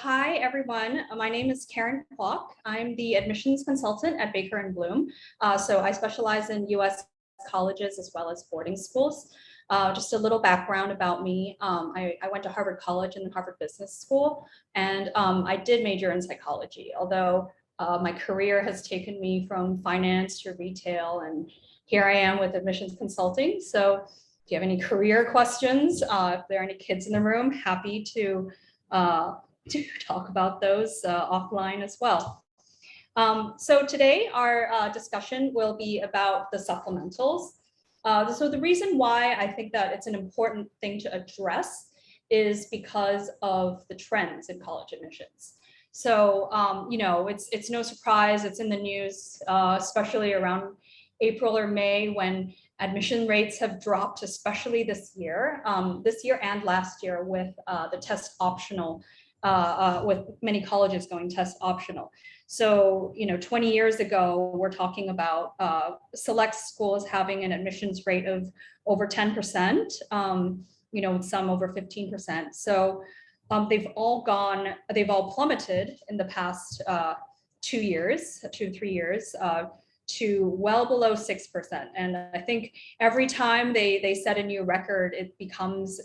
hi everyone. My name is Karen Kwok. I'm the admissions consultant at Baker and Bloom. So I specialize in US colleges as well as boarding schools. Just a little background about me. I went to Harvard College and Harvard Business School, and I did major in psychology, although my career has taken me from finance to retail, and here I am with admissions consulting. So if you have any career questions, if there are any kids in the room, happy to talk about those offline as well. So today our discussion will be about the supplementals. So the reason why I think that it's an important thing to address is because of the trends in college admissions. So, you know, it's no surprise, it's in the news, especially around April or May when admission rates have dropped, especially this year and last year with the test optional, with many colleges going test optional. So, you know, 20 years ago, we're talking about select schools having an admissions rate of over 10%, you know, with some over 15%. So they've all plummeted in the past 2 to 3 years, to well below 6%. And I think every time they set a new record, it becomes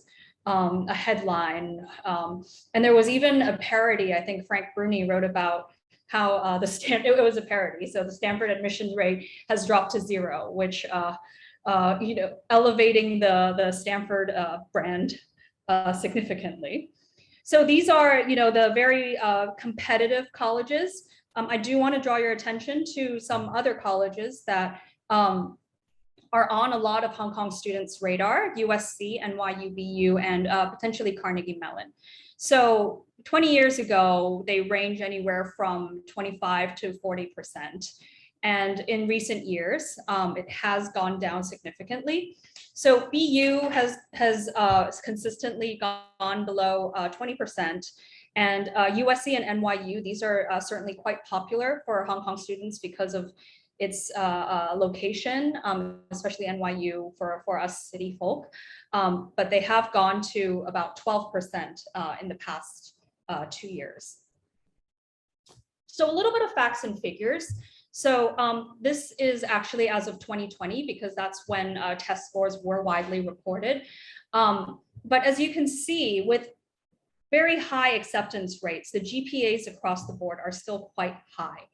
a headline. And there was even a parody. I think Frank Bruni wrote about how it was a parody. So the Stanford admissions rate has dropped to 0, which, you know, elevating the Stanford brand significantly. So these are, you know, the very competitive colleges. I do want to draw your attention to some other colleges that are on a lot of Hong Kong students' radar: USC, NYU, BU, and potentially Carnegie Mellon. So 20 years ago, they range anywhere from 25 to 40%. And in recent years, it has gone down significantly. So BU has consistently gone below 20%. And USC and NYU, these are certainly quite popular for Hong Kong students because of its location, especially NYU for us city folk. But they have gone to about 12% in the past 2 years. So a little bit of facts and figures. So this is actually as of 2020, because that's when test scores were widely reported. But as you can see, with very high acceptance rates, the GPAs across the board are still quite high.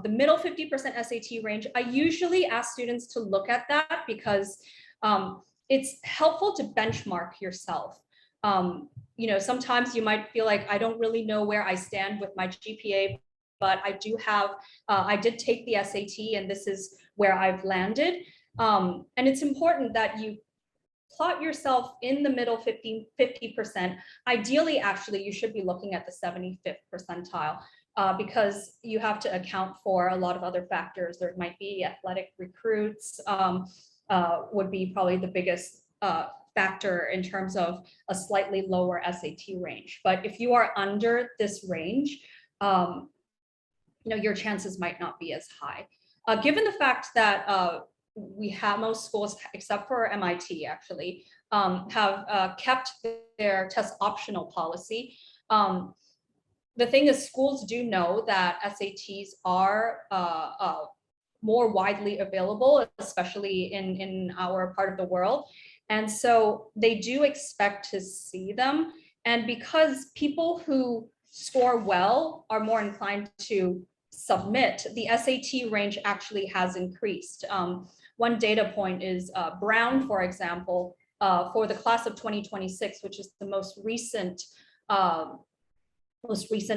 The middle 50% SAT range, I usually ask students to look at that because it's helpful to benchmark yourself. You know, sometimes you might feel like, I don't really know where I stand with my GPA, but I do have, I did take the SAT and this is where I've landed. And it's important that you plot yourself in the middle 50%. Ideally, actually, you should be looking at the 75th percentile because you have to account for a lot of other factors. There might be athletic recruits, would be probably the biggest factor in terms of a slightly lower SAT range. But if you are under this range, you know, your chances might not be as high. Given the fact that we have most schools, except for MIT actually, have kept their test optional policy. The thing is, schools do know that SATs are more widely available, especially in our part of the world. And so they do expect to see them. And because people who score well are more inclined to submit, the SAT range actually has increased. One data point is Brown, for example, for the class of 2026, which is the most recent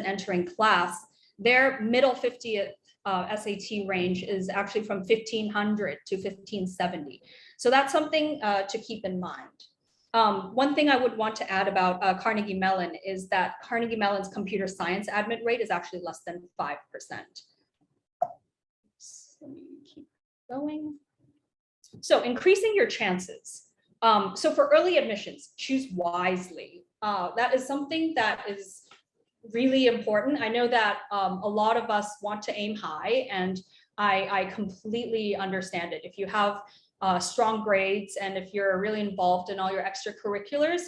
entering class, their middle 50th SAT range is actually from 1500 to 1570. So that's something to keep in mind. One thing I would want to add about Carnegie Mellon is that Carnegie Mellon's computer science admit rate is actually less than 5%. Let me keep going. So increasing your chances. So for early admissions, choose wisely. That is something that is really important. I know that a lot of us want to aim high, and I completely understand it. If you have strong grades, and if you're really involved in all your extracurriculars,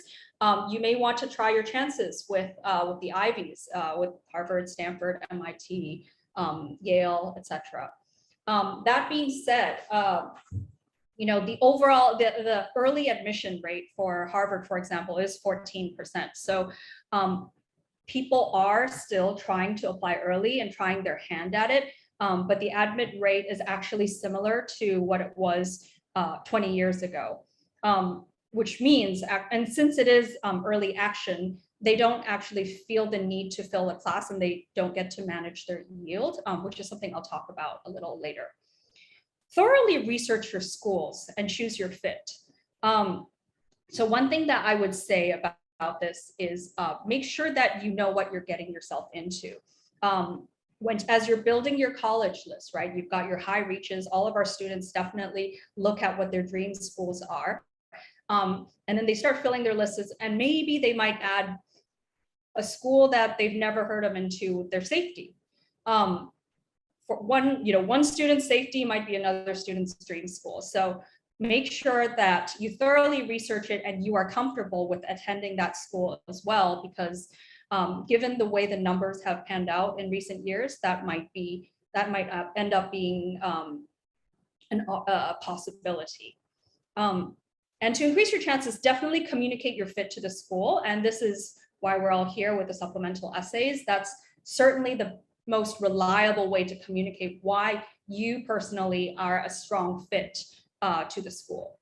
you may want to try your chances with the Ivies, with Harvard, Stanford, MIT, Yale, etc. That being said, the overall, the early admission rate for Harvard, for example, is 14%. So people are still trying to apply early and trying their hand at it, but the admit rate is actually similar to what it was 20 years ago, which means, and since it is early action, they don't actually feel the need to fill a class, and they don't get to manage their yield, which is something I'll talk about a little later. Thoroughly research your schools and choose your fit. So one thing that I would say about this is make sure that you know what you're getting yourself into. As you're building your college list, right, you've got your high reaches. All of our students definitely look at what their dream schools are. And then they start filling their lists, and maybe they might add a school that they've never heard of into their safety. For one student's safety might be another student's dream school. So make sure that you thoroughly research it and you are comfortable with attending that school as well, because given the way the numbers have panned out in recent years, that might end up being a possibility. And to increase your chances, definitely communicate your fit to the school. And this is why we're all here with the supplemental essays. That's certainly the most reliable way to communicate why you personally are a strong fit to the school.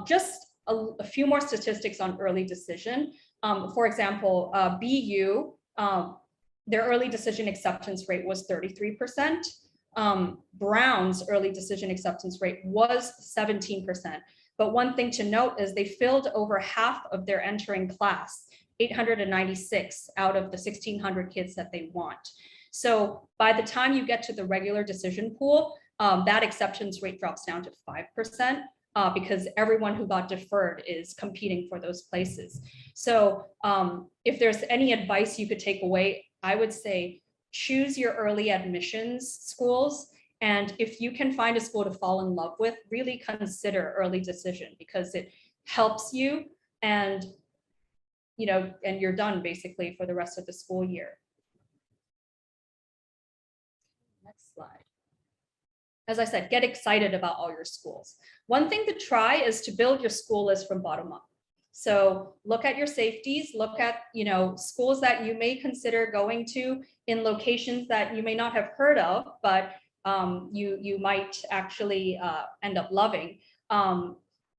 Just a few more statistics on early decision. For example, BU, their early decision acceptance rate was 33%. Brown's early decision acceptance rate was 17%. But one thing to note is they filled over half of their entering class, 896 out of the 1,600 kids that they want. So by the time you get to the regular decision pool, that acceptance rate drops down to 5%, because everyone who got deferred is competing for those places. So if there's any advice you could take away, I would say choose your early admissions schools. And if you can find a school to fall in love with, really consider early decision, because it helps you, and you're done basically for the rest of the school year. Next slide. As I said, get excited about all your schools. One thing to try is to build your school list from bottom up. So look at your safeties, look at schools that you may consider going to in locations that you may not have heard of, but you might actually end up loving. I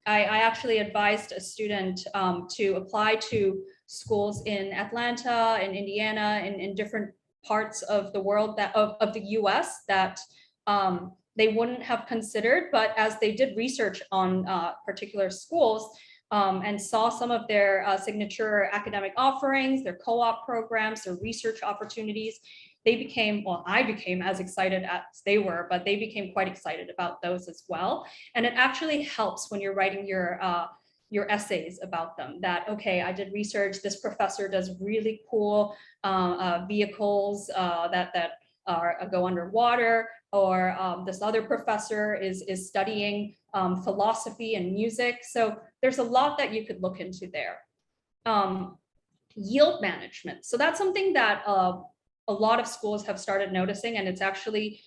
actually advised a student to apply to schools in Atlanta, in Indiana, in different parts of the world of the US that they wouldn't have considered, but as they did research on particular schools and saw some of their signature academic offerings, their co-op programs, their research opportunities, I became as excited as they were, but they became quite excited about those as well. And it actually helps when you're writing your essays about them, that, okay, I did research, this professor does really cool vehicles that go underwater, or this other professor is studying philosophy and music. So there's a lot that you could look into there. Yield management. So that's something that a lot of schools have started noticing, and it's actually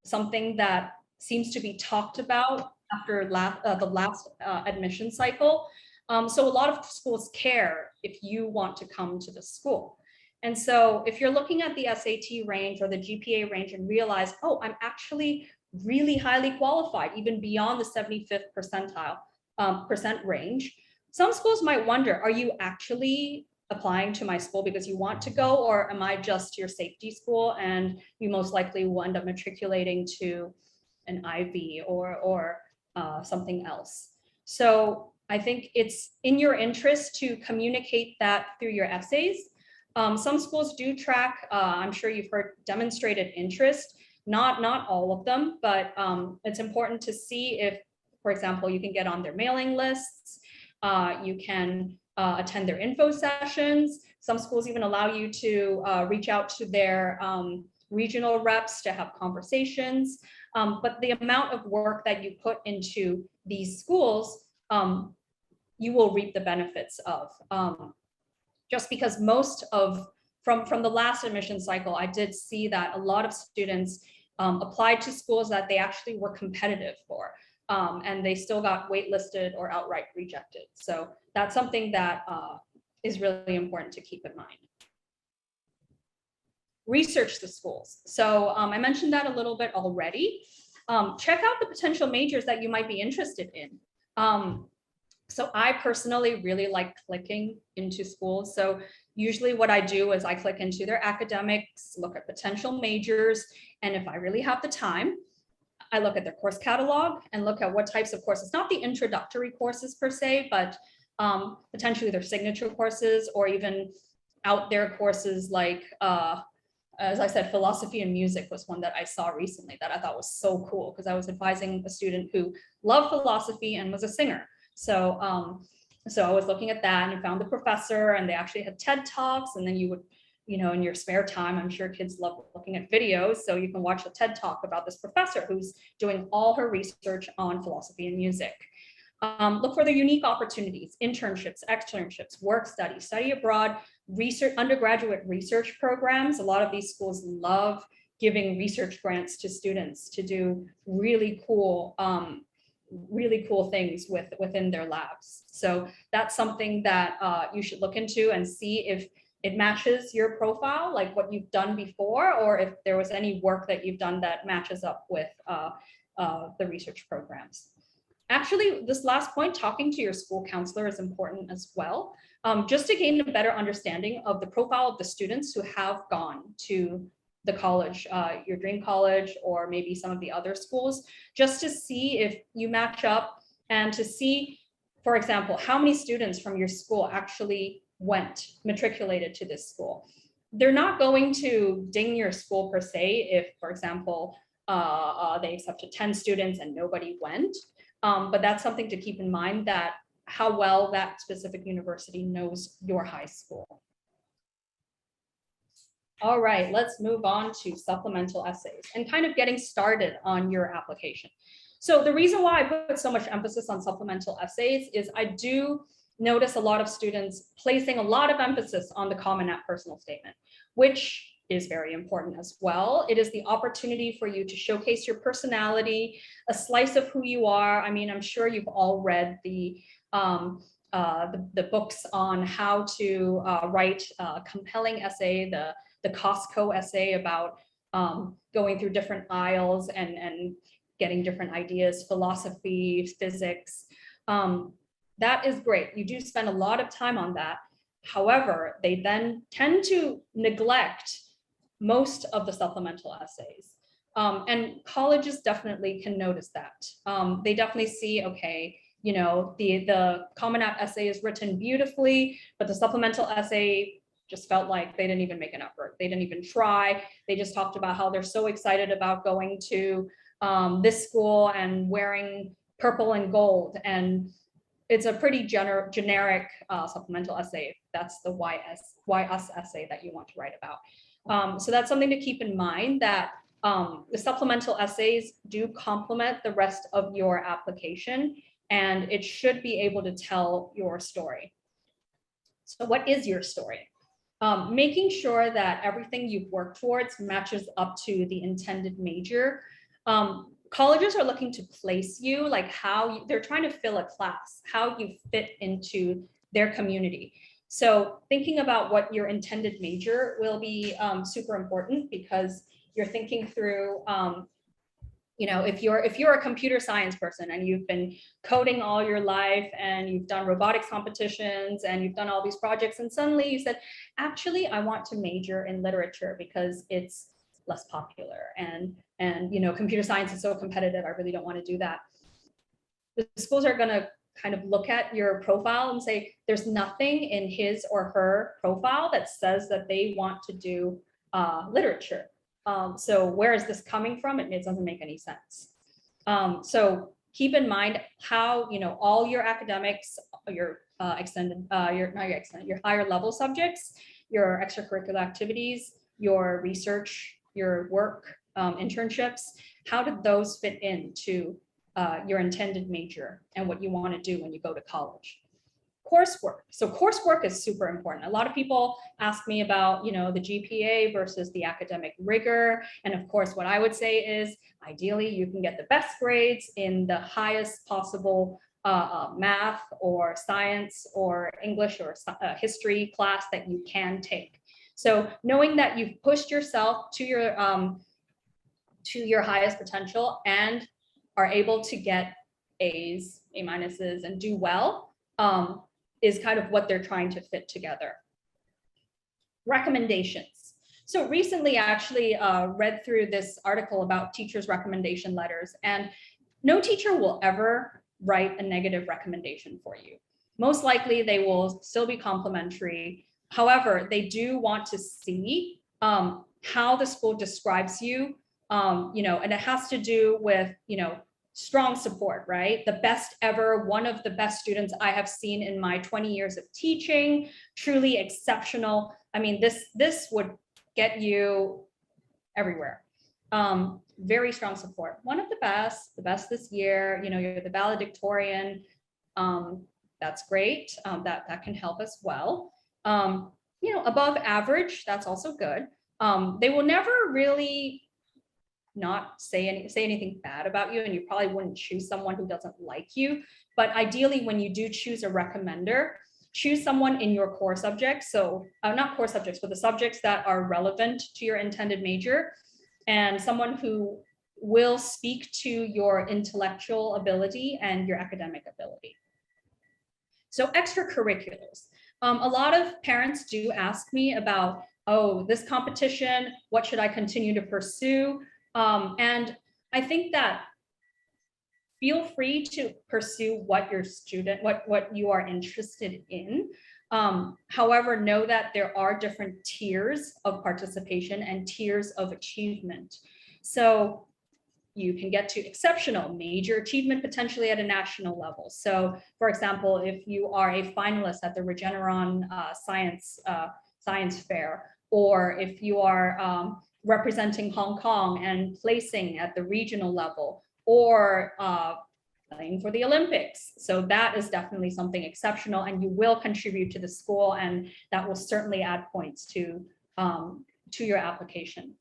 something that seems to be talked about after the last admission cycle. So a lot of schools care if you want to come to the school. And so if you're looking at the SAT range or the GPA range and realize, oh, I'm actually really highly qualified, even beyond the 75th percent range, some schools might wonder, are you actually applying to my school because you want to go, or am I just your safety school and you most likely will end up matriculating to an Ivy or something else? So I think it's in your interest to communicate that through your essays. Some schools do track, I'm sure you've heard, demonstrated interest, not all of them, but it's important to see if, for example, you can get on their mailing lists, you can attend their info sessions. Some schools even allow you to reach out to their regional reps to have conversations. But the amount of work that you put into these schools, you will reap the benefits of. Just because most of, from the last admission cycle, I did see that a lot of students applied to schools that they actually were competitive for. And they still got waitlisted or outright rejected. So that's something that is really important to keep in mind. Research the schools. So I mentioned that a little bit already. Check out the potential majors that you might be interested in. So I personally really like clicking into schools. So usually what I do is I click into their academics, look at potential majors, and if I really have the time, I look at their course catalog and look at what types of courses, not the introductory courses per se, but potentially their signature courses or even out there courses like, as I said, philosophy and music was one that I saw recently that I thought was so cool because I was advising a student who loved philosophy and was a singer. So, so I was looking at that and found the professor, and they actually had TED Talks, and then you would, you know, in your spare time, I'm sure kids love looking at videos, so you can watch a TED Talk about this professor who's doing all her research on philosophy and music. Look for the unique opportunities, internships, externships, work study, study abroad, research, undergraduate research programs. A lot of these schools love giving research grants to students to do really cool things within their labs. So that's something that you should look into and see if it matches your profile, like what you've done before, or if there was any work that you've done that matches up with the research programs. Actually, this last point, talking to your school counselor is important as well, just to gain a better understanding of the profile of the students who have gone to the college, your dream college, or maybe some of the other schools, just to see if you match up and to see, for example, how many students from your school actually matriculated to this school. They're not going to ding your school per se if, for example, they accepted 10 students and nobody went. But that's something to keep in mind, that how well that specific university knows your high school. All right, let's move on to supplemental essays and kind of getting started on your application. So the reason why I put so much emphasis on supplemental essays is I do notice a lot of students placing a lot of emphasis on the Common App personal statement, which is very important as well. It is the opportunity for you to showcase your personality, a slice of who you are. I mean, I'm sure you've all read the books on how to write a compelling essay, the Costco essay about going through different aisles and getting different ideas, philosophy, physics. That is great. You do spend a lot of time on that. However, they then tend to neglect most of the supplemental essays. And colleges definitely can notice that. They definitely see, okay, you know, the Common App essay is written beautifully, but the supplemental essay just felt like they didn't even make an effort. They didn't even try. They just talked about how they're so excited about going to this school and wearing purple and gold. And it's a pretty generic supplemental essay. That's the why us essay that you want to write about. So that's something to keep in mind, that the supplemental essays do complement the rest of your application, and it should be able to tell your story. So what is your story? Making sure that everything you've worked towards matches up to the intended major. Colleges are looking to place you, like they're trying to fill a class, how you fit into their community. So thinking about what your intended major will be super important, because you're thinking through, you know, if you're a computer science person and you've been coding all your life and you've done robotics competitions and you've done all these projects, and suddenly you said, actually, I want to major in literature because it's less popular, and you know, computer science is so competitive, I really don't want to do that. The schools are going to kind of look at your profile and say, there's nothing in his or her profile that says that they want to do literature. So where is this coming from? It doesn't make any sense. So keep in mind how, you know, all your academics, your your higher level subjects, your extracurricular activities, your research your work, internships, how did those fit into your intended major and what you want to do when you go to college? Coursework. So coursework is super important. A lot of people ask me about, the GPA versus the academic rigor. And of course, what I would say is ideally you can get the best grades in the highest possible math or science or English or history class that you can take. So knowing that you've pushed yourself to your highest potential and are able to get A's, A minuses, and do well, is kind of what they're trying to fit together. Recommendations. So recently I actually read through this article about teachers' recommendation letters, and no teacher will ever write a negative recommendation for you. Most likely they will still be complimentary. However, they do want to see how the school describes you, and it has to do with, strong support, right? The best ever, one of the best students I have seen in my 20 years of teaching, truly exceptional. I mean, this would get you everywhere. Very strong support. One of the best this year, you're the valedictorian. That's great. That can help as well. Above average, that's also good. They will never really not say anything bad about you, and you probably wouldn't choose someone who doesn't like you. But ideally, when you do choose a recommender, choose someone in your core subjects. So not core subjects, but the subjects that are relevant to your intended major, and someone who will speak to your intellectual ability and your academic ability. So extracurriculars. A lot of parents do ask me about, oh, this competition, what should I continue to pursue? And I think that feel free to pursue what you are interested in. However, know that there are different tiers of participation and tiers of achievement. So you can get to exceptional, major achievement, potentially at a national level. So for example, if you are a finalist at the Regeneron Science Fair, or if you are representing Hong Kong and placing at the regional level, or playing for the Olympics. So that is definitely something exceptional, and you will contribute to the school, and that will certainly add points to your application.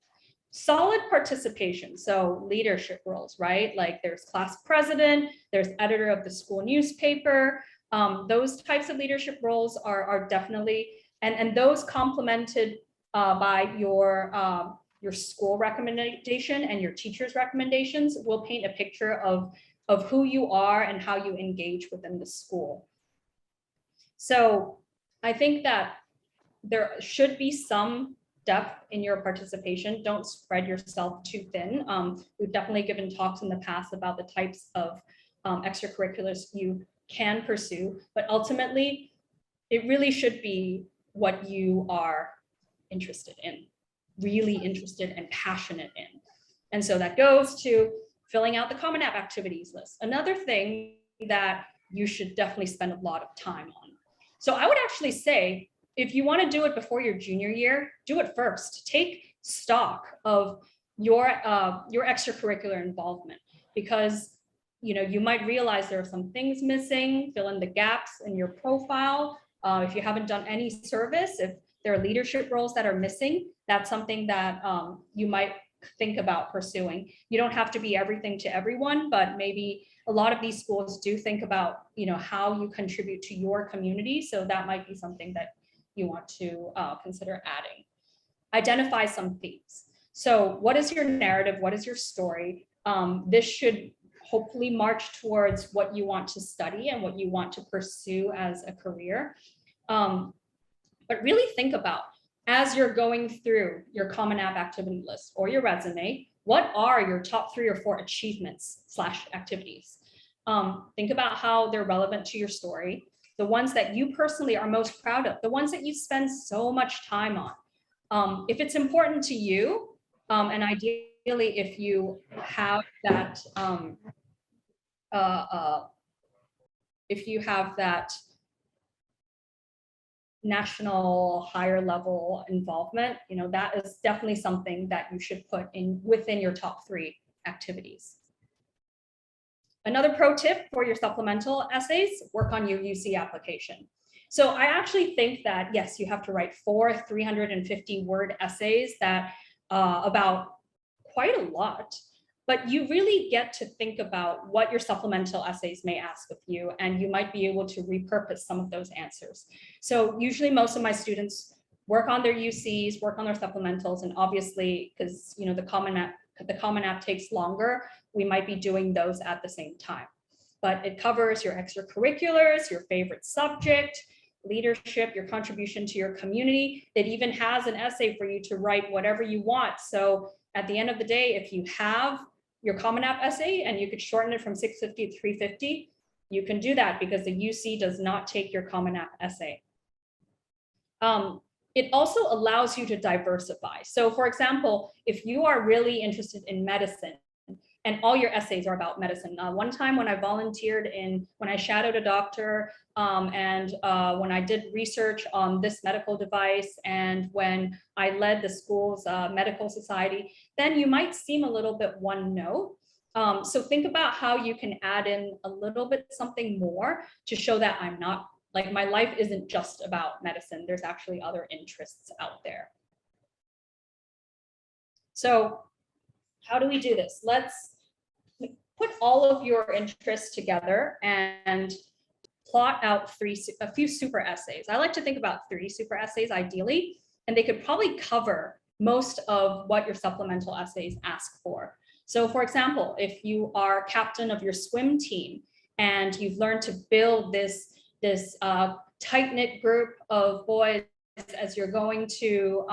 Solid participation, so leadership roles, right? Like there's class president, there's editor of the school newspaper. Those types of leadership roles are definitely, and those complemented by your school recommendation and your teacher's recommendations will paint a picture of who you are and how you engage within the school. So I think that there should be some depth in your participation. Don't spread yourself too thin. We've definitely given talks in the past about the types of extracurriculars you can pursue, but ultimately it really should be what you are interested in, really interested and passionate in. And so that goes to filling out the Common App activities list. Another thing that you should definitely spend a lot of time on. So I would actually say, if you want to do it before your junior year, do it first. Take stock of your extracurricular involvement, because you might realize there are some things missing. Fill in the gaps in your profile. If you haven't done any service, if there are leadership roles that are missing, that's something that you might think about pursuing. You don't have to be everything to everyone, but maybe a lot of these schools do think about how you contribute to your community. So that might be something that you want to consider adding. Identify some themes. So what is your narrative? What is your story? This should hopefully march towards what you want to study and what you want to pursue as a career. But really think about, as you're going through your Common App activity list or your resume, what are your top 3 or 4 achievements/activities? Think about how they're relevant to your story. The ones that you personally are most proud of, the ones that you spend so much time on. If it's important to you, and ideally if you have that, national higher level involvement, that is definitely something that you should put in within your top 3 activities. Another pro tip for your supplemental essays, work on your UC application. So I actually think that, yes, you have to write 4 350-word essays that about quite a lot, but you really get to think about what your supplemental essays may ask of you, and you might be able to repurpose some of those answers. So usually most of my students work on their UCs, work on their supplementals, and obviously, because the Common App takes longer, we might be doing those at the same time. But it covers your extracurriculars, your favorite subject, leadership, your contribution to your community. It even has an essay for you to write whatever you want. So at the end of the day, if you have your Common App essay and you could shorten it from 650 to 350, you can do that because the UC does not take your Common App essay. It also allows you to diversify. So for example, if you are really interested in medicine and all your essays are about medicine. One time when I volunteered when I shadowed a doctor and when I did research on this medical device and when I led the school's medical society, then you might seem a little bit one note. So think about how you can add in a little bit something more to show that I'm not, like, my life isn't just about medicine. There's actually other interests out there. So how do we do this? Let's put all of your interests together and plot out a few super essays. I like to think about 3 super essays ideally, and they could probably cover most of what your supplemental essays ask for. So for example, if you are captain of your swim team and you've learned to build this tight-knit group of boys as you're going to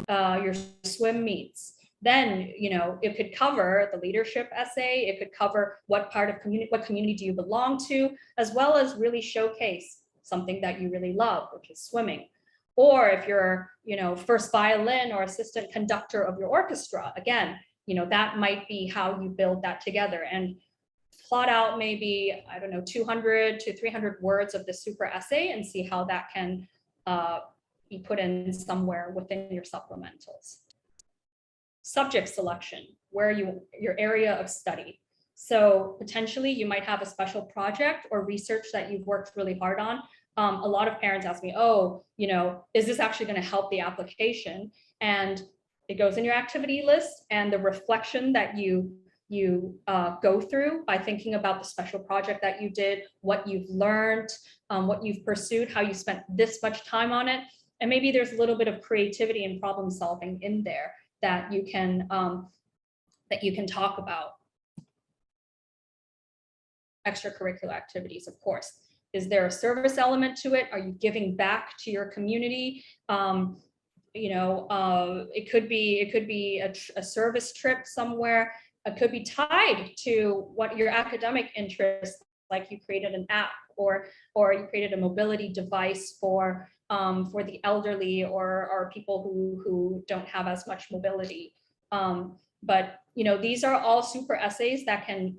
your swim meets, then it could cover the leadership essay. It could cover what community do you belong to, as well as really showcase something that you really love, which is swimming. Or if you're first violin or assistant conductor of your orchestra, again, that might be how you build that together, and plot out maybe, I don't know, 200 to 300 words of the super essay and see how that can be put in somewhere within your supplementals. Subject selection, your area of study. So potentially you might have a special project or research that you've worked really hard on. A lot of parents ask me, oh, is this actually going to help the application? And it goes in your activity list, and the reflection that you go through by thinking about the special project that you did, what you've learned, what you've pursued, how you spent this much time on it. And maybe there's a little bit of creativity and problem solving in there that you can talk about. Extracurricular activities, of course. Is there a service element to it? Are you giving back to your community? It could be a service trip somewhere. It could be tied to what your academic interests, like you created an app or you created a mobility device for the elderly or people who don't have as much mobility. But these are all super essays that can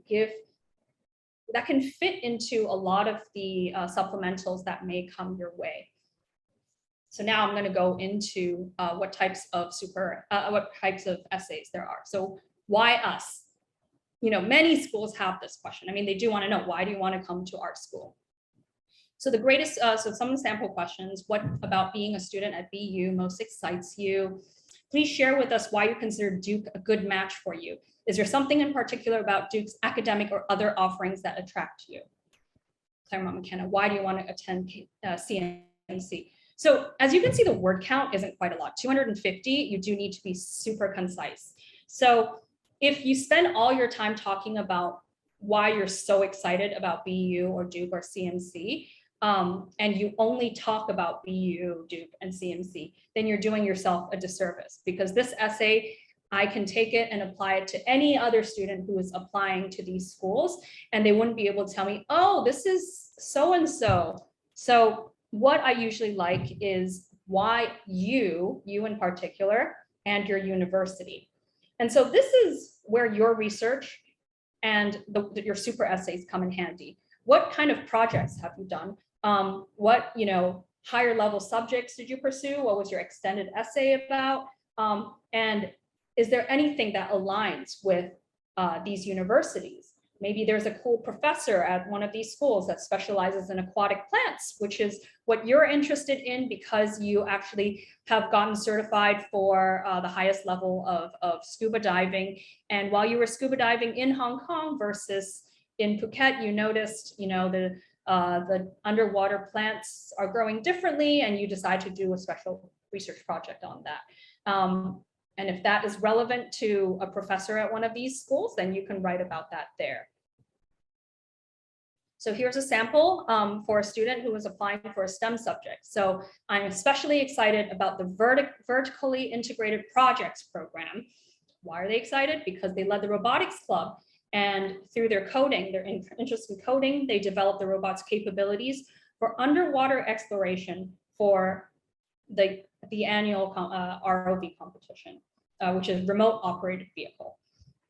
fit into a lot of the supplementals that may come your way. So now I'm going to go into what types of essays there are. So why us? Many schools have this question. I mean, they do want to know, why do you want to come to art school? So so some of the sample questions: what about being a student at BU most excites you? Please share with us why you consider Duke a good match for you. Is there something in particular about Duke's academic or other offerings that attract you? Claremont McKenna, why do you want to attend CMC? So as you can see, the word count isn't quite a lot. 250, you do need to be super concise. So if you spend all your time talking about why you're so excited about BU or Duke or CMC, and you only talk about BU, Duke, and CMC, then you're doing yourself a disservice, because this essay, I can take it and apply it to any other student who is applying to these schools, and they wouldn't be able to tell me, oh, this is so-and-so. So what I usually like is why you in particular, and your university. And so this is where your research and your super essays come in handy. What kind of projects have you done? What higher level subjects did you pursue? What was your extended essay about? And is there anything that aligns with these universities? Maybe there's a cool professor at one of these schools that specializes in aquatic plants, which is what you're interested in because you actually have gotten certified for the highest level of scuba diving. And while you were scuba diving in Hong Kong versus in Phuket, you noticed, the underwater plants are growing differently, and you decide to do a special research project on that. And if that is relevant to a professor at one of these schools, then you can write about that there. So here's a sample for a student who was applying for a STEM subject. So I'm especially excited about the vertically integrated projects program. Why are they excited? Because they led the robotics club, and through their coding, their interest in coding, they developed the robot's capabilities for underwater exploration for the annual ROV competition, which is remote operated vehicle.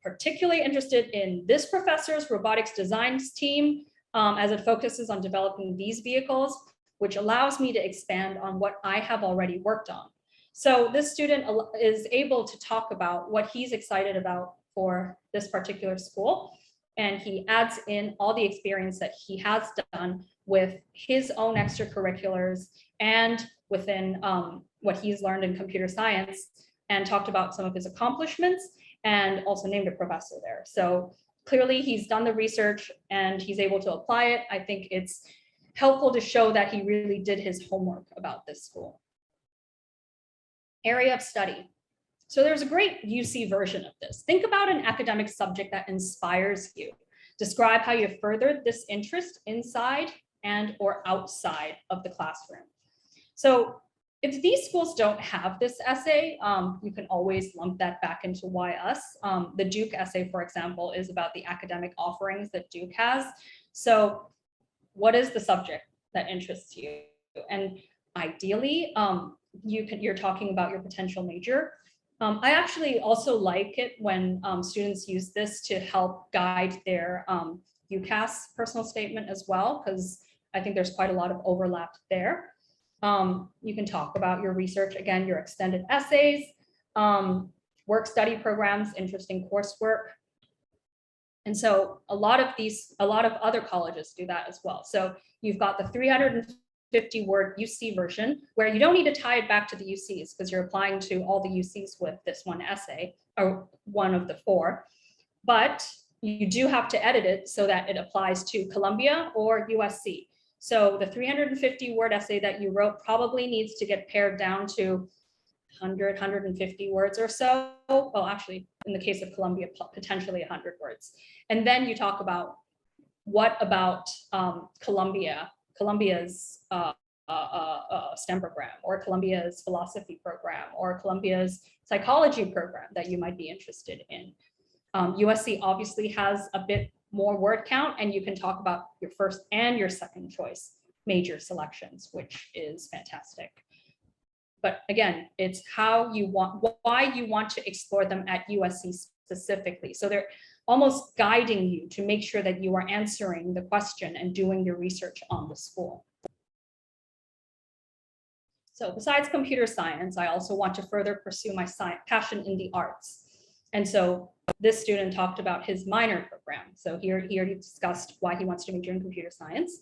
Particularly interested in this professor's robotics designs team, as it focuses on developing these vehicles, which allows me to expand on what I have already worked on. So this student is able to talk about what he's excited about for this particular school, and he adds in all the experience that he has done with his own extracurriculars and within what he's learned in computer science, and talked about some of his accomplishments and also named a professor there. So clearly he's done the research and he's able to apply it. I think it's helpful to show that he really did his homework about this school. Area of study. So there's a great UC version of this. Think about an academic subject that inspires you. Describe how you furthered this interest inside and or outside of the classroom. So if these schools don't have this essay, you can always lump that back into why us. The Duke essay, for example, is about the academic offerings that Duke has. So what is the subject that interests you? And ideally, you're talking about your potential major. I actually also like it when students use this to help guide their UCAS personal statement as well, because I think there's quite a lot of overlap there. You can talk about your research, again, your extended essays, work study programs, interesting coursework. And so a lot of other colleges do that as well. So you've got the 350-word UC version where you don't need to tie it back to the UCs because you're applying to all the UCs with this one essay, or one of the four. But you do have to edit it so that it applies to Columbia or USC. So the 350-word essay that you wrote probably needs to get pared down to 100, 150 words or so. Well, actually, in the case of Columbia, potentially 100 words. And then you talk about what about Columbia's STEM program, or Columbia's philosophy program, or Columbia's psychology program that you might be interested in. USC obviously has a bit more word count, and you can talk about your first and your second choice major selections, which is fantastic. But again, it's why you want to explore them at USC specifically. So they're almost guiding you to make sure that you are answering the question and doing your research on the school. So besides computer science, I also want to further pursue my passion in the arts. And so this student talked about his minor program. So here he discussed why he wants to major in computer science.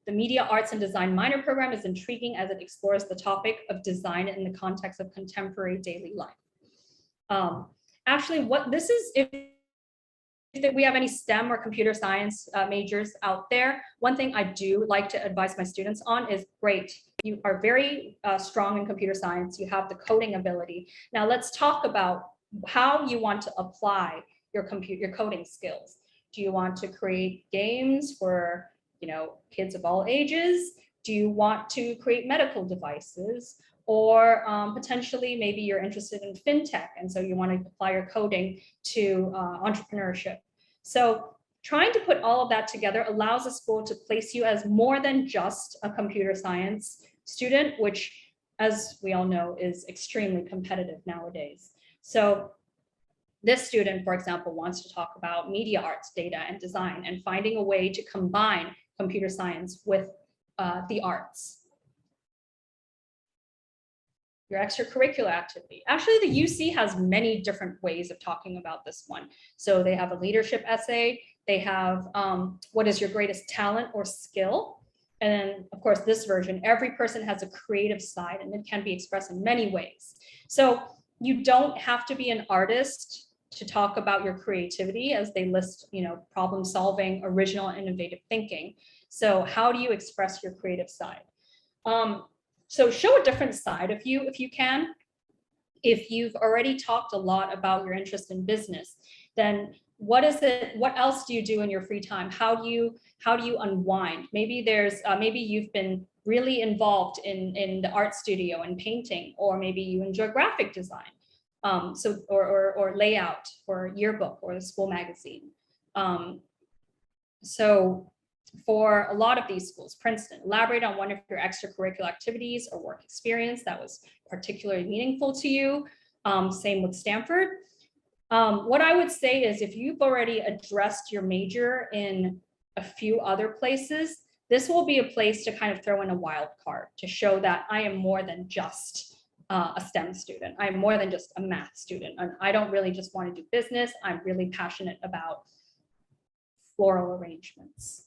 The Media Arts and Design minor program is intriguing as it explores the topic of design in the context of contemporary daily life. Actually, what this is, if we have any STEM or computer science majors out there, one thing I do like to advise my students on is, great, you are very strong in computer science, you have the coding ability. Now let's talk about how you want to apply your coding skills. Do you want to create games for kids of all ages? Do you want to create medical devices? Or potentially maybe you're interested in fintech, and so you want to apply your coding to entrepreneurship. So trying to put all of that together allows a school to place you as more than just a computer science student, which, as we all know, is extremely competitive nowadays. So this student, for example, wants to talk about media arts, data, and design, and finding a way to combine computer science with the arts. your extracurricular activity. Actually, the UC has many different ways of talking about this one. So they have a leadership essay. They have what is your greatest talent or skill? And then, of course, this version, every person has a creative side and it can be expressed in many ways. So you don't have to be an artist to talk about your creativity, as they list, problem solving, original, and innovative thinking. So how do you express your creative side? So show a different side of you if you can. If you've already talked a lot about your interest in business, then what else do you do in your free time? How do you unwind? Maybe maybe you've been really involved in the art studio and painting, or maybe you enjoy graphic design, or layout for yearbook or the school magazine. So for a lot of these schools, Princeton, elaborate on one of your extracurricular activities or work experience that was particularly meaningful to you. Same with Stanford. What I would say is, if you've already addressed your major in a few other places, this will be a place to kind of throw in a wild card to show that I am more than just a STEM student. I'm more than just a math student. And I don't really just want to do business. I'm really passionate about floral arrangements.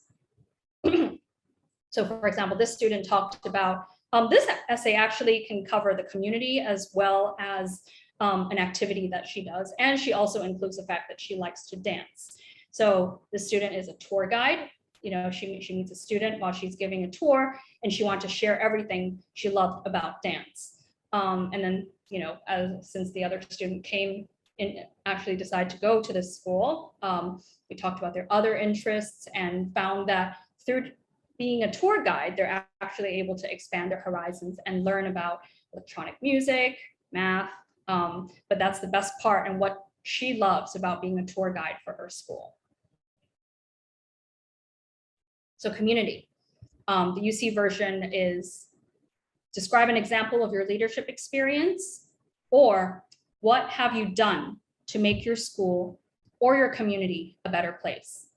So for example, this student talked about, this essay actually can cover the community as well as an activity that she does. And she also includes the fact that she likes to dance. So the student is a tour guide. She meets a student while she's giving a tour, and she wanted to share everything she loved about dance. And then, since the other student came and actually decided to go to this school, we talked about their other interests and found that through being a tour guide, they're actually able to expand their horizons and learn about electronic music, math, but that's the best part and what she loves about being a tour guide for her school. So community. The UC version is describe an example of your leadership experience, or what have you done to make your school or your community a better place?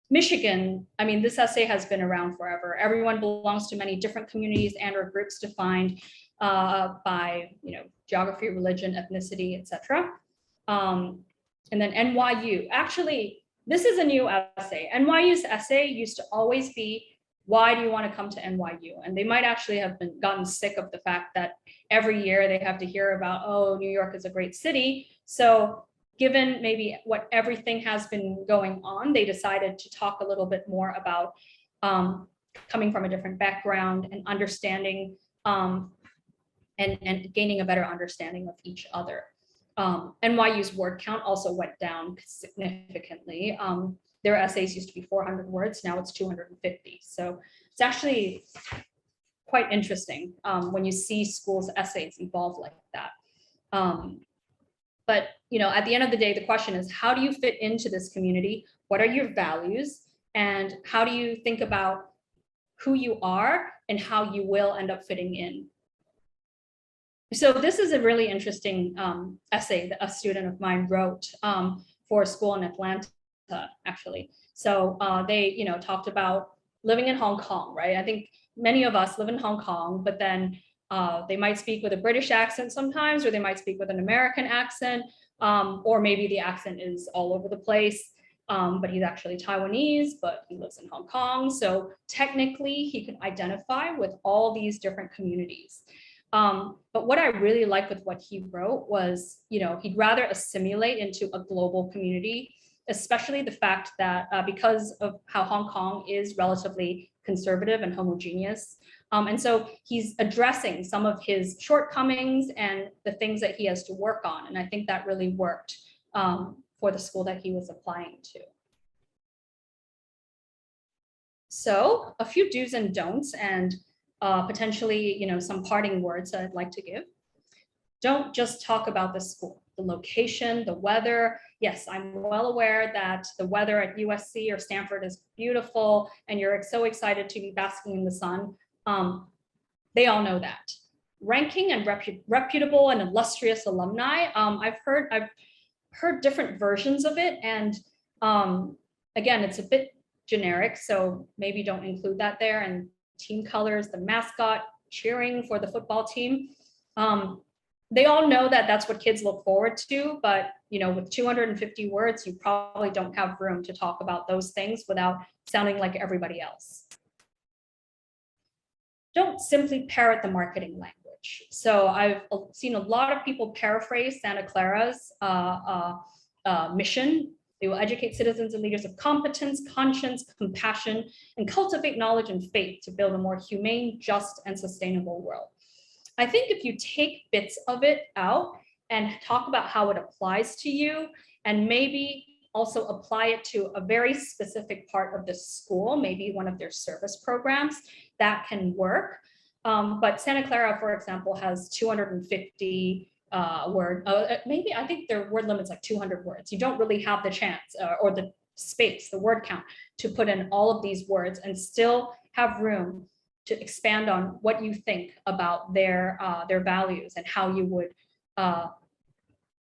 Michigan, this essay has been around forever. Everyone belongs to many different communities and or groups defined by geography, religion, ethnicity, etc. And then NYU. Actually, this is a new essay. NYU's essay used to always be, why do you want to come to NYU? And they might actually have gotten sick of the fact that every year they have to hear about, oh, New York is a great city. So given maybe what everything has been going on, they decided to talk a little bit more about coming from a different background and understanding and gaining a better understanding of each other. NYU's word count also went down significantly. Their essays used to be 400 words, now it's 250. So it's actually quite interesting when you see schools' essays evolve like that. But at the end of the day, the question is, how do you fit into this community? What are your values? And how do you think about who you are and how you will end up fitting in? So this is a really interesting essay that a student of mine wrote for a school in Atlanta, actually. So they, talked about living in Hong Kong, right? I think many of us live in Hong Kong, but then they might speak with a British accent sometimes, or they might speak with an American accent, or maybe the accent is all over the place, but he's actually Taiwanese, but he lives in Hong Kong. So technically he can identify with all these different communities. But what I really like with what he wrote was, he'd rather assimilate into a global community, especially the fact that because of how Hong Kong is relatively conservative and homogeneous. And so he's addressing some of his shortcomings and the things that he has to work on. And I think that really worked for the school that he was applying to. So a few do's and don'ts, and potentially, some parting words that I'd like to give. Don't just talk about the school, the location, the weather. Yes, I'm well aware that the weather at USC or Stanford is beautiful and you're so excited to be basking in the sun. They all know that. Ranking and reputable and illustrious alumni. I've heard different versions of it, and again, it's a bit generic, so maybe don't include that there. And team colors, the mascot cheering for the football team. They all know that that's what kids look forward to, but with 250 words, you probably don't have room to talk about those things without sounding like everybody else. Don't simply parrot the marketing language. So I've seen a lot of people paraphrase Santa Clara's mission. They will educate citizens and leaders of competence, conscience, compassion, and cultivate knowledge and faith to build a more humane, just, and sustainable world. I think if you take bits of it out and talk about how it applies to you, and maybe also apply it to a very specific part of the school, maybe one of their service programs, that can work. But Santa Clara, for example, has 250 maybe I think their word limit's like 200 words. You don't really have the chance or the space, the word count, to put in all of these words and still have room to expand on what you think about their values and how you would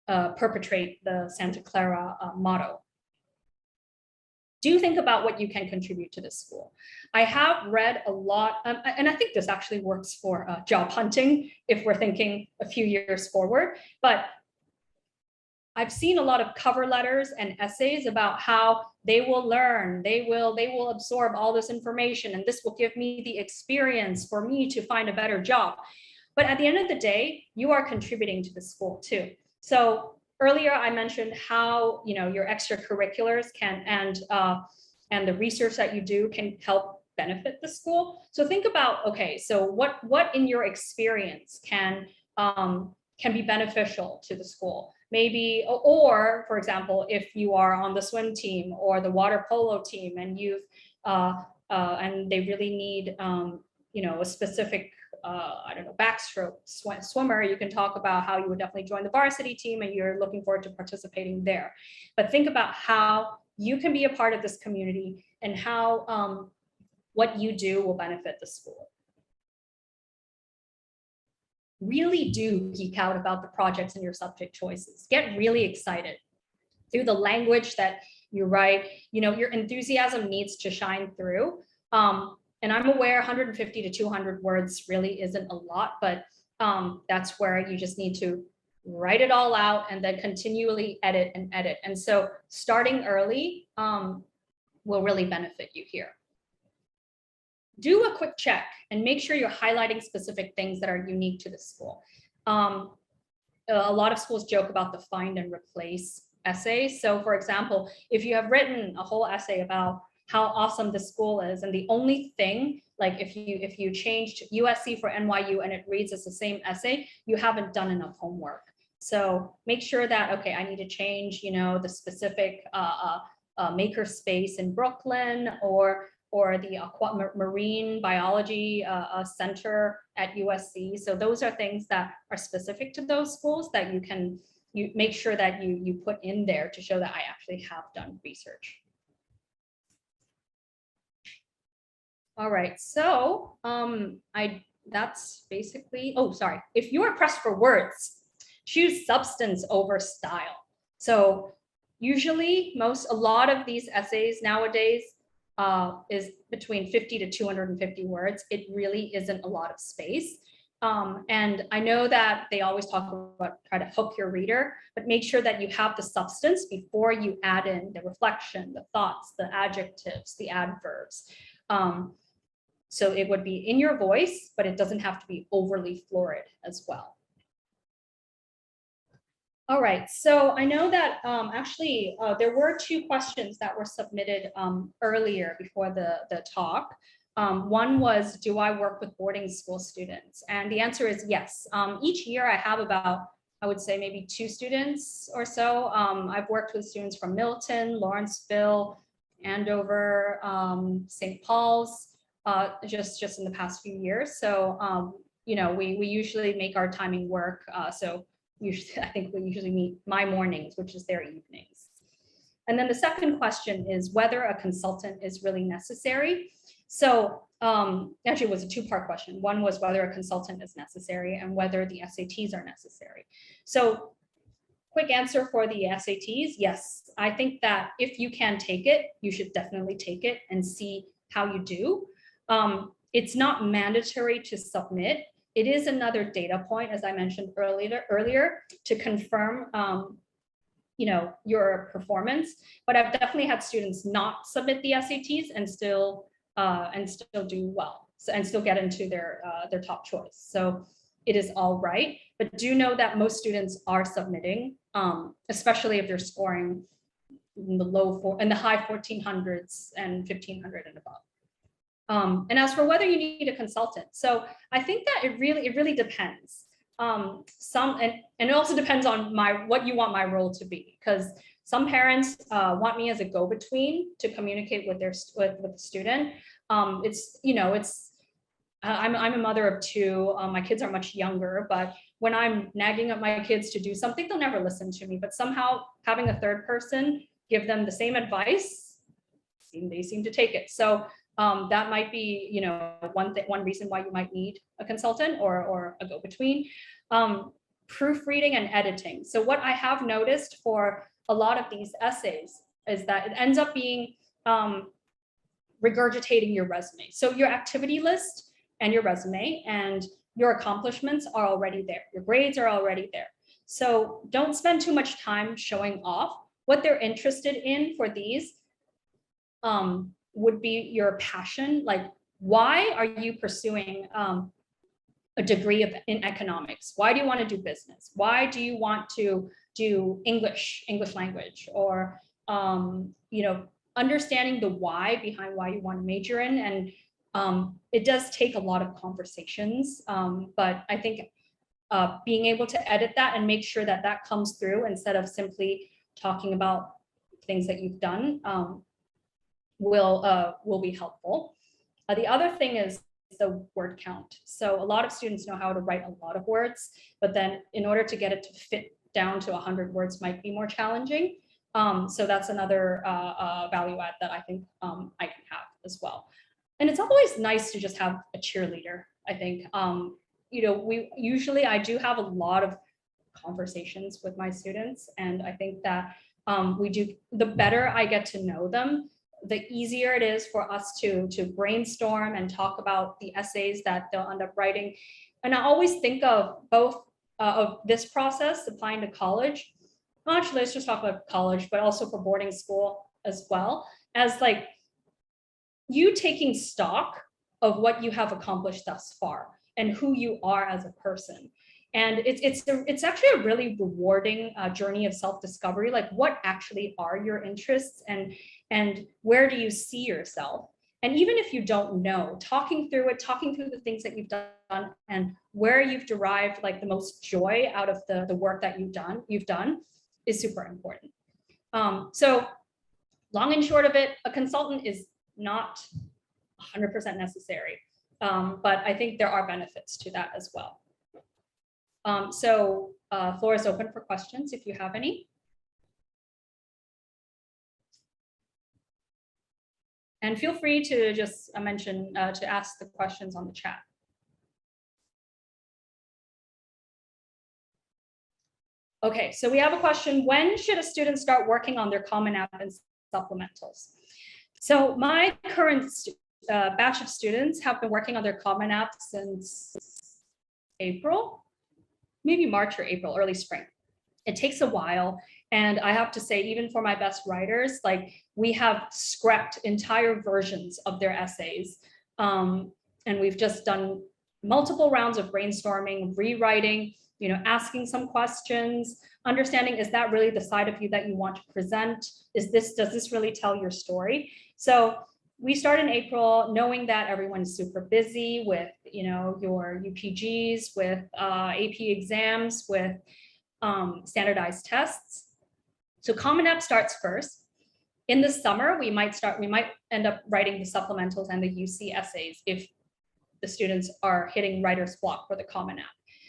perpetrate the Santa Clara motto. Do think about what you can contribute to this school. I have read a lot, and I think this actually works for job hunting if we're thinking a few years forward, but I've seen a lot of cover letters and essays about how they will learn, they will absorb all this information, and this will give me the experience for me to find a better job. But at the end of the day, you are contributing to the school too. So earlier I mentioned how your extracurriculars can and the research that you do can help benefit the school. So think about, okay, so what in your experience can be beneficial to the school? Maybe, or for example, if you are on the swim team or the water polo team, and you've and they really need a specific I don't know, backstroke swimmer, you can talk about how you would definitely join the varsity team and you're looking forward to participating there. But think about how you can be a part of this community and how what you do will benefit the school. Really do geek out about the projects and your subject choices. Get really excited through the language that you write. Your enthusiasm needs to shine through. And I'm aware 150 to 200 words really isn't a lot, but that's where you just need to write it all out and then continually edit and edit. And so starting early will really benefit you here. Do a quick check and make sure you're highlighting specific things that are unique to the school. A lot of schools joke about the find and replace essay. So for example, if you have written a whole essay about how awesome the school is, and the only thing, like if you changed USC for NYU and it reads as the same essay, you haven't done enough homework. So make sure that, okay, I need to change, the specific maker space in Brooklyn, or the marine biology center at USC. So those are things that are specific to those schools that you make sure that you put in there to show that I actually have done research. All right, so that's basically, oh, sorry. If you are pressed for words, choose substance over style. So usually a lot of these essays nowadays is between 50 to 250 words. It really isn't a lot of space. And I know that they always talk about try to hook your reader, but make sure that you have the substance before you add in the reflection, the thoughts, the adjectives, the adverbs. So it would be in your voice, but it doesn't have to be overly florid as well. All right, so I know that actually there were two questions that were submitted earlier before the talk. One was, do I work with boarding school students? And the answer is yes. Each year I have about, I would say maybe 2 students or so. I've worked with students from Milton, Lawrenceville, Andover, St. Paul's, just in the past few years. So, we usually make our timing work. So usually, I think we usually meet my mornings, which is their evenings. And then the second question is whether a consultant is really necessary. So actually it was a 2-part question. One was whether a consultant is necessary and whether the SATs are necessary. So quick answer for the SATs, yes. I think that if you can take it, you should definitely take it and see how you do. It's not mandatory to submit. It is another data point, as I mentioned earlier, to confirm your performance. But I've definitely had students not submit the SATs and still do well, and still get into their top choice. So it is all right, but do know that most students are submitting, especially if they're scoring in the high 1400s and 1500 and above. And as for whether you need a consultant, so I think that it really depends. And it also depends on what you want my role to be, because some parents want me as a go-between to communicate with the student. I'm a mother of two. My kids are much younger, but when I'm nagging at my kids to do something, they'll never listen to me. But somehow having a third person give them the same advice, they seem to take it. So that might be, one reason why you might need a consultant or a go-between. Proofreading and editing. So what I have noticed for a lot of these essays is that it ends up being regurgitating your resume. So your activity list and your resume and your accomplishments are already there. Your grades are already there. So don't spend too much time showing off. What they're interested in for these would be your passion. Like, why are you pursuing a degree in economics? Why do you want to do business? Why do you want to do English language? Or understanding the why behind why you want to major in. And it does take a lot of conversations, but I think being able to edit that and make sure that that comes through instead of simply talking about things that you've done will be helpful. The other thing is the word count. So a lot of students know how to write a lot of words, but then in order to get it to fit down to 100 words might be more challenging. So that's another value add that I think I can have as well. And it's always nice to just have a cheerleader, I think. I do have a lot of conversations with my students, and I think that the better I get to know them, the easier it is for us to brainstorm and talk about the essays that they'll end up writing. And I always think of both of this process applying to college. Well, actually, let's just talk about college, but also for boarding school as well, as like you taking stock of what you have accomplished thus far and who you are as a person. And it's actually a really rewarding journey of self-discovery. Like, what actually are your interests and where do you see yourself? And even if you don't know, talking through the things that you've done and where you've derived like the most joy out of the work that you've done is super important. So long and short of it, a consultant is not 100% necessary, but I think there are benefits to that as well. Floor is open for questions if you have any. And feel free to just mention to ask the questions on the chat. Okay, so we have a question. When should a student start working on their Common App and supplementals? So my current batch of students have been working on their Common App since April, maybe March or April, early spring. It takes a while. And I have to say, even for my best writers, like, we have scrapped entire versions of their essays. And we've just done multiple rounds of brainstorming, rewriting, asking some questions, understanding, is that really the side of you that you want to present? Does this really tell your story? So we start in April, knowing that everyone's super busy with, your UPGs, with AP exams, with standardized tests. So Common App starts first. In the summer, we might end up writing the supplementals and the UC essays if the students are hitting writer's block for the Common App.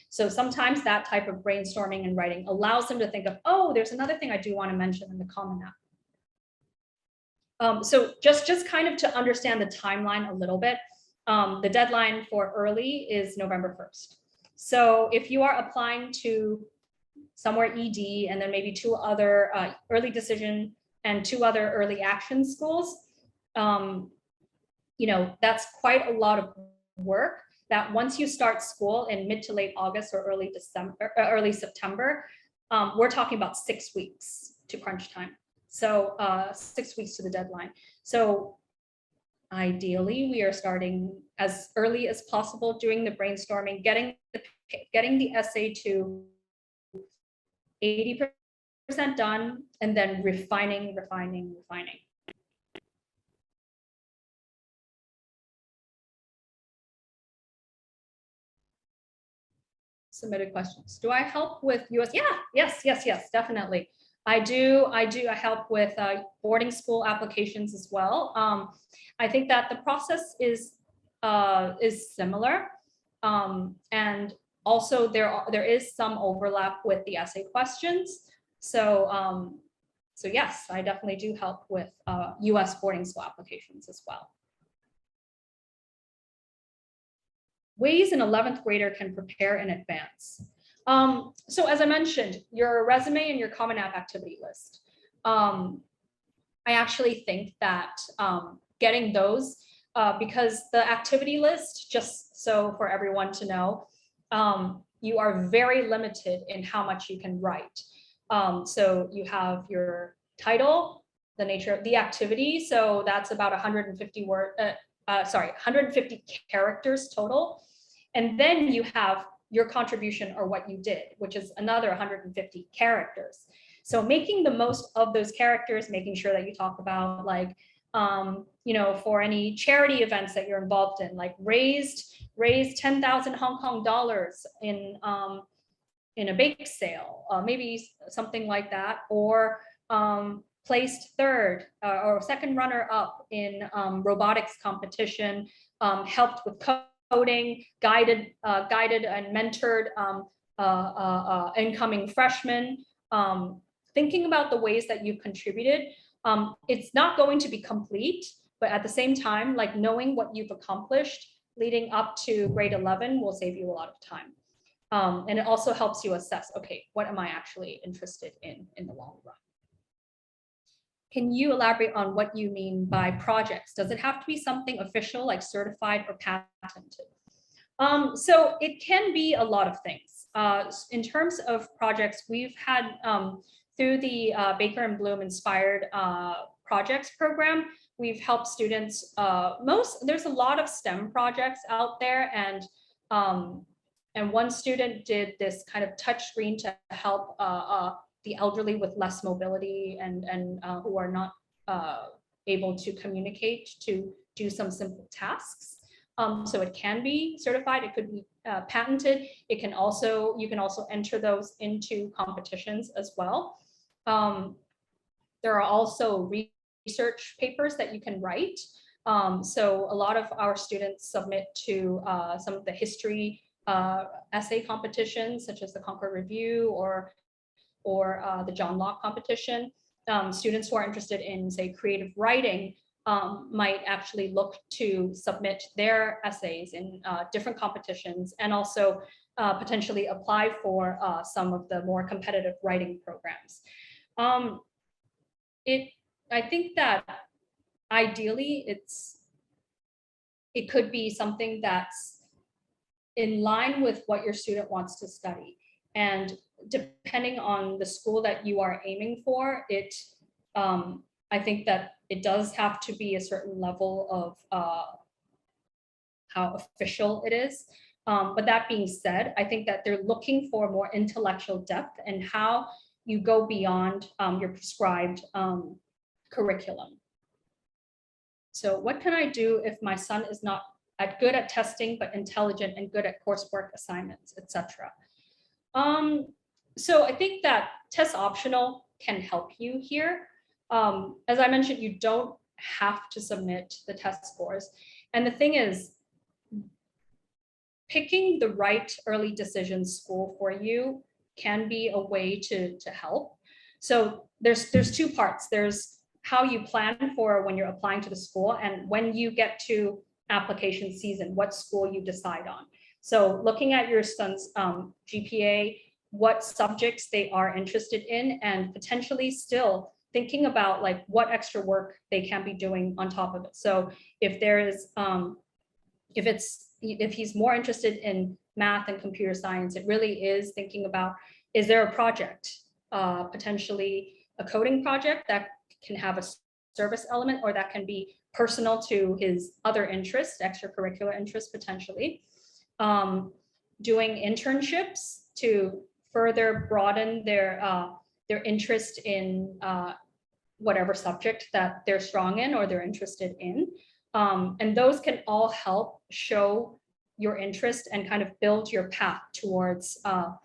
So sometimes that type of brainstorming and writing allows them to think of, oh, there's another thing I do want to mention in the Common App. So just kind of to understand the timeline a little bit, the deadline for early is November 1st. So if you are applying to somewhere ED and then maybe two other early decision and two other early action schools, that's quite a lot of work that once you start school in mid to late August or early September, we're talking about 6 weeks to crunch time. So 6 weeks to the deadline. So ideally, we are starting as early as possible, doing the brainstorming, getting the essay to 80% done, and then refining. Submitted questions. Do I help with US? Yeah, yes, definitely. I do. I help with boarding school applications as well. I think that the process is similar, and also there is some overlap with the essay questions. So so yes, I definitely do help with US boarding school applications as well. Ways an 11th grader can prepare in advance. So as I mentioned, your resume and your Common App activity list. I actually think that getting those, because the activity list, just so for everyone to know, you are very limited in how much you can write. So you have your title, the nature of the activity. So that's about 150 characters total. And then you have your contribution or what you did, which is another 150 characters. So making the most of those characters, making sure that you talk about like, you know, for any charity events that you're involved in, like raised 10,000 Hong Kong dollars in a bake sale, maybe something like that, or placed third or second runner up in robotics competition, helped with coding, guided and mentored incoming freshmen. Thinking about the ways that you've contributed, it's not going to be complete, but at the same time, like knowing what you've accomplished leading up to grade 11 will save you a lot of time. And it also helps you assess, okay, what am I actually interested in the long run? Can you elaborate on what you mean by projects? Does it have to be something official like certified or patented? So it can be a lot of things. In terms of projects, we've had through the Baker and Bloom Inspired Projects program, we've helped students. There's a lot of STEM projects out there, and one student did this kind of touch screen to help the elderly with less mobility and who are not able to communicate to do some simple tasks. So it can be certified, it could be patented. You can also enter those into competitions as well. There are also research papers that you can write. So a lot of our students submit to some of the history essay competitions, such as the Concord Review or the John Locke competition. Students who are interested in, say, creative writing might actually look to submit their essays in different competitions, and also potentially apply for some of the more competitive writing programs. I think that ideally it could be something that's in line with what your student wants to study. And depending on the school that you are aiming for, I think that it does have to be a certain level of how official it is. But that being said, I think that they're looking for more intellectual depth and how you go beyond your prescribed curriculum. So what can I do if my son is not good at testing, but intelligent and good at coursework assignments, etc.? So I think that test optional can help you here. As I mentioned, you don't have to submit the test scores. And the thing is, picking the right early decision school for you can be a way to help. So there's two parts. There's how you plan for when you're applying to the school, and when you get to application season, what school you decide on. So looking at your son's GPA, what subjects they are interested in, and potentially still thinking about like what extra work they can be doing on top of it. So if there is, if it's if he's more interested in math and computer science, it really is thinking about, is there a project, potentially a coding project that can have a service element, or that can be personal to his other interests, extracurricular interests potentially. Doing internships to further broaden their interest in whatever subject that they're strong in or they're interested in. And those can all help show your interest and kind of build your path towards a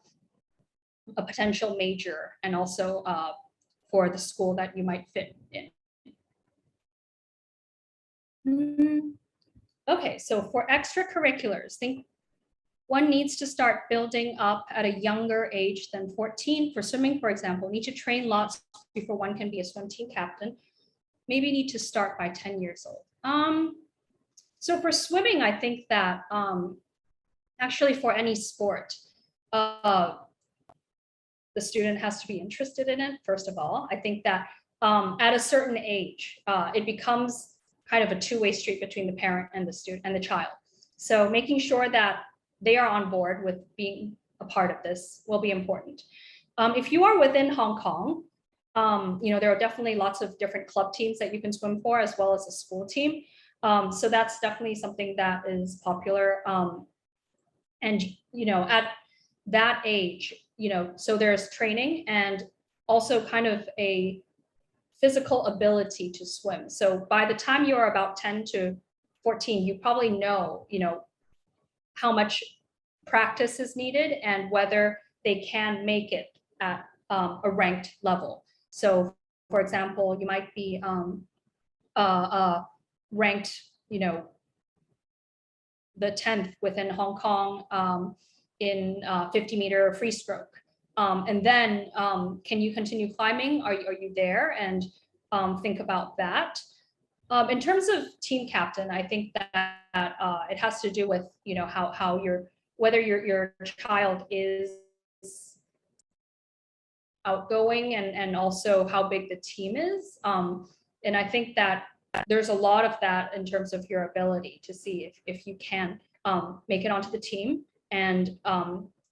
potential major, and also for the school that you might fit in. Okay, so for extracurriculars, think one needs to start building up at a younger age than 14. For swimming, for example, need to train lots before one can be a swim team captain. Maybe need to start by 10 years old. So for swimming, I think that actually for any sport, the student has to be interested in it, first of all. I think that at a certain age, it becomes kind of a two-way street between the parent and the student and the child. So making sure that they are on board with being a part of this will be important. If you are within Hong Kong, there are definitely lots of different club teams that you can swim for, as well as a school team. So that's definitely something that is popular. And at that age, so there's training and also kind of a physical ability to swim. So by the time you are about 10 to 14, you probably know, how much practice is needed and whether they can make it at a ranked level. So for example, you might be ranked, the 10th within Hong Kong in 50-meter free stroke. And then can you continue climbing? Are you there? And think about that. In terms of team captain, I think that it has to do with whether your child is outgoing and also how big the team is. And I think that there's a lot of that in terms of your ability to see if you can make it onto the team, and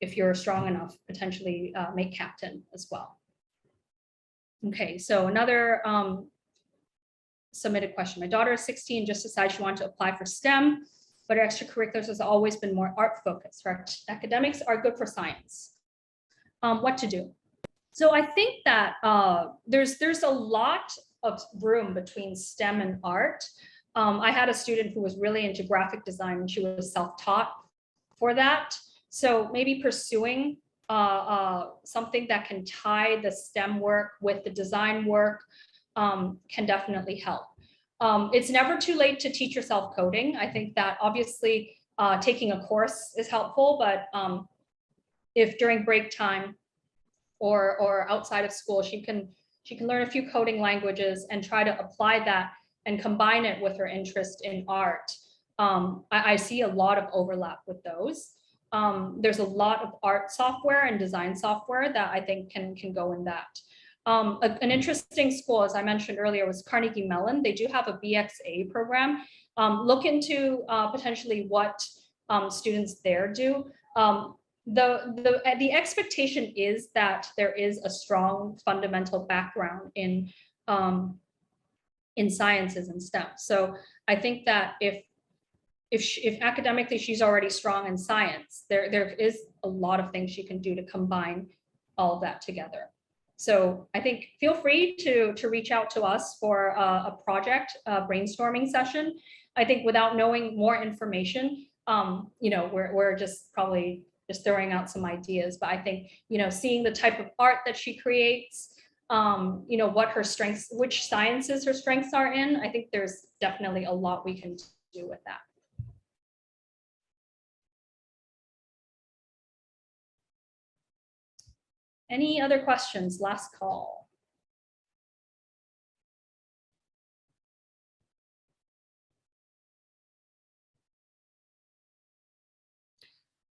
if you're strong enough, potentially make captain as well. Okay, so another submitted question. My daughter is 16, just decided she wanted to apply for STEM, but her extracurriculars has always been more art focused. Her academics are good for science. What to do? So I think that there's a lot of room between STEM and art. I had a student who was really into graphic design, and she was self-taught for that. So maybe pursuing something that can tie the STEM work with the design work can definitely help. It's never too late to teach yourself coding. I think that obviously taking a course is helpful, but if during break time or outside of school, she can learn a few coding languages and try to apply that and combine it with her interest in art. I see a lot of overlap with those. There's a lot of art software and design software that I think can go in that. An interesting school, as I mentioned earlier, was Carnegie Mellon. They do have a BXA program. Look into potentially what students there do. The expectation is that there is a strong fundamental background in sciences and STEM. So I think that if academically she's already strong in science, there is a lot of things she can do to combine all of that together. So I think feel free to reach out to us for a project brainstorming session. I think without knowing more information, we're just probably just throwing out some ideas. But I think, seeing the type of art that she creates, what her strengths, which sciences her strengths are in, I think there's definitely a lot we can do with that. Any other questions? Last call.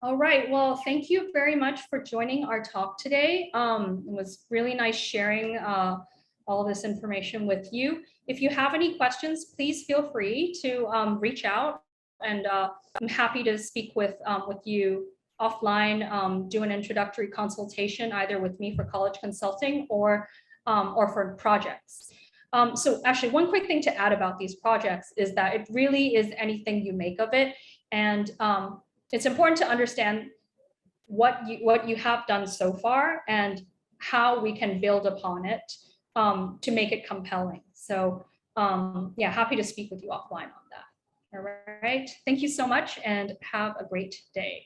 All right, well, thank you very much for joining our talk today. It was really nice sharing all of this information with you. If you have any questions, please feel free to reach out and I'm happy to speak with you offline, do an introductory consultation either with me for college consulting or for projects. So actually, one quick thing to add about these projects is that it really is anything you make of it, and it's important to understand what you have done so far and how we can build upon it to make it compelling. So yeah, happy to speak with you offline on that. All right, thank you so much and have a great day.